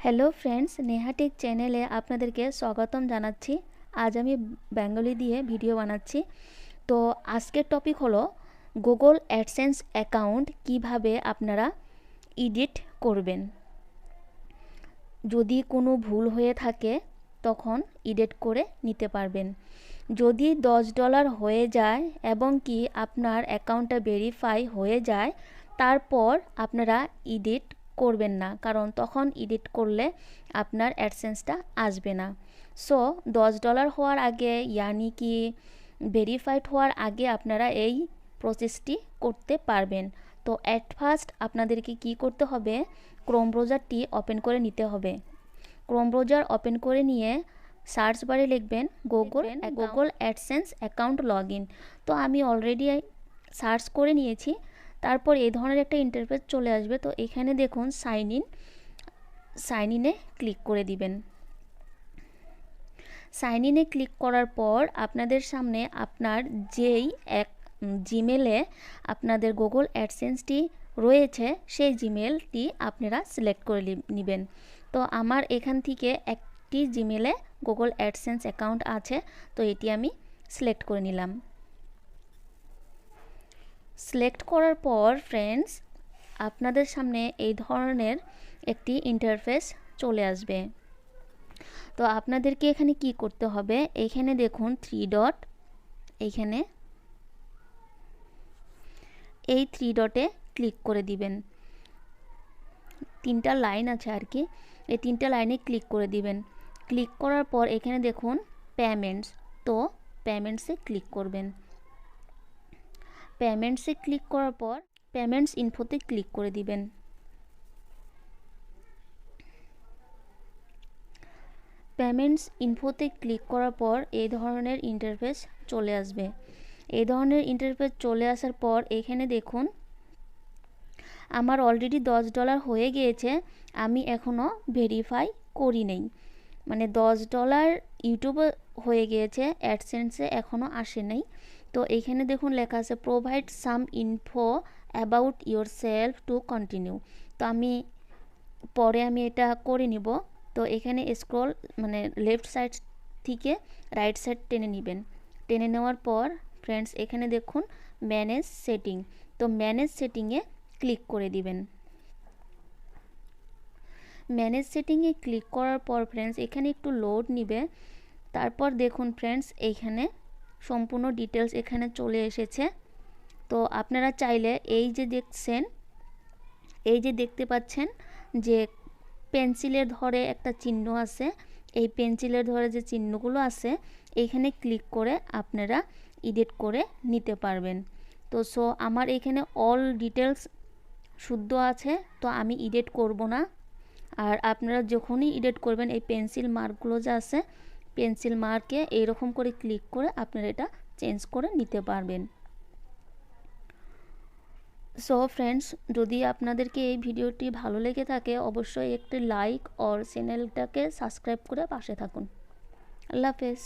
Hello friends, Neha take চ্যানেলে আপনাদেরকে স্বাগতম জানাচ্ছি। আজ আমি বেঙ্গলি দিয়ে ভিডিও বানাচ্ছি। তো আজকের টপিক হলো গুগল অ্যাডসেন্স অ্যাকাউন্ট কিভাবে আপনারা এডিট করবেন। যদি কোনো ভুল হয়ে থাকে তখন এডিট করে নিতে পারবেন। যদি $10 হয়ে যায় এবং কি আপনার অ্যাকাউন্টটা ভেরিফাই হয়ে যায়, তারপর আপনারা এডিট করবেন না, কারণ তখন এডিট করলে আপনার অ্যাডসেন্সটা আসবে না। সো $10 হওয়ার আগে, ইয়ানি কি ভেরিফাইড হওয়ার আগে আপনারা এই প্রসেসটি করতে পারবেন। তো অ্যাট ফার্স্ট আপনাদেরকে কি করতে হবে, ক্রোম ব্রাউজারটি ওপেন করে নিতে হবে। ক্রোম ব্রাউজার ওপেন করে নিয়ে সার্চ বারে লিখবেন Google AdSense account log in. তো আমি অলরেডি সার্চ করে নিয়েছি। তারপর এই ধরনের একটা ইন্টারফেস চলে আসবে। তো এখানে দেখুন সাইন ইনে ক্লিক করে দিবেন। সাইন ইনে ক্লিক করার পর আপনাদের সামনে আপনার যেই জিমেলে আপনাদের গুগল অ্যাডসেন্সটি রয়েছে সেই জিমেলটি আপনারা সিলেক্ট করে নেবেন। তো আমার এখান থেকে একটি জিমেলে গুগল অ্যাডসেন্স অ্যাকাউন্ট আছে, তো এটি আমি সিলেক্ট করে নিলাম। সিলেক্ট করার পর ফ্রেন্ডস, আপনাদের সামনে এই ধরনের একটি ইন্টারফেস চলে আসবে। তো আপনাদেরকে এখানে কি করতে হবে, এখানে দেখুন 3 ডট, এইখানে এই 3 ডটে ক্লিক করে দিবেন। 3টা লাইন আছে আর কি, এই 3টা লাইনে ক্লিক করে দিবেন। ক্লিক করার পর এখানে দেখুন পেমেন্টস, তো পেমেন্টসে ক্লিক করবেন। পেমেন্টসে ক্লিক করার পর পেমেন্টস ইনফোতে ক্লিক করে দিবেন। পেমেন্টস ইনফোতে ক্লিক করার পর এই ধরনের ইন্টারফেস চলে আসবে। এই ধরনের ইন্টারফেস চলে আসার পর এখানে দেখুন আমার অলরেডি $10 হয়ে গিয়েছে, আমি এখনও ভেরিফাই করি নেই, মানে $10 ইউটিউবে হয়ে গিয়েছে, অ্যাডসেন্সে এখনও আসে নাই। তো এইখানে দেখুন লেখা আছে provide some info about your self to continue. তো পরে আমি এটা করে নিব। তো এখানে স্ক্রল মানে লেফট সাইড থেকে রাইট সাইড টেনে নেবেন। টেনে নেওয়ার পর ফ্রেন্ডস এখানে দেখুন ম্যানেজ সেটিং, তো ম্যানেজ সেটিংয়ে ক্লিক করে দিবেন। ম্যানেজ সেটিংয়ে ক্লিক করার পর ফ্রেন্ডস এখানে একটু লোড নিবে। তারপর দেখুন ফ্রেন্ডস এইখানে সম্পূর্ণ ডিটেলস এখানে চলে এসেছে। তো আপনারা চাইলে এই যে দেখতে পাচ্ছেন যে পেন্সিলের ধরে একটা চিহ্ন আছে, এই পেন্সিলের ধরে যে চিহ্নগুলো আছে এইখানে ক্লিক করে আপনারা এডিট করে নিতে পারবেন। তো আমার এখানে অল ডিটেলস শুদ্ধ আছে, তো আমি এডিট করব না। আর আপনারা যখনই এডিট করবেন এই পেন্সিল মার্কগুলো যে আছে, পেন্সিল মার্কে এইরকম করে ক্লিক করে আপনারা এটা চেঞ্জ করে নিতে পারবেন। সো ফ্রেন্ডস, যদি আপনাদেরকে এই ভিডিওটি ভালো লেগে থাকে অবশ্যই একটি লাইক আর চ্যানেলটাকে সাবস্ক্রাইব করে পাশে থাকুন। আল্লাহ হাফেজ।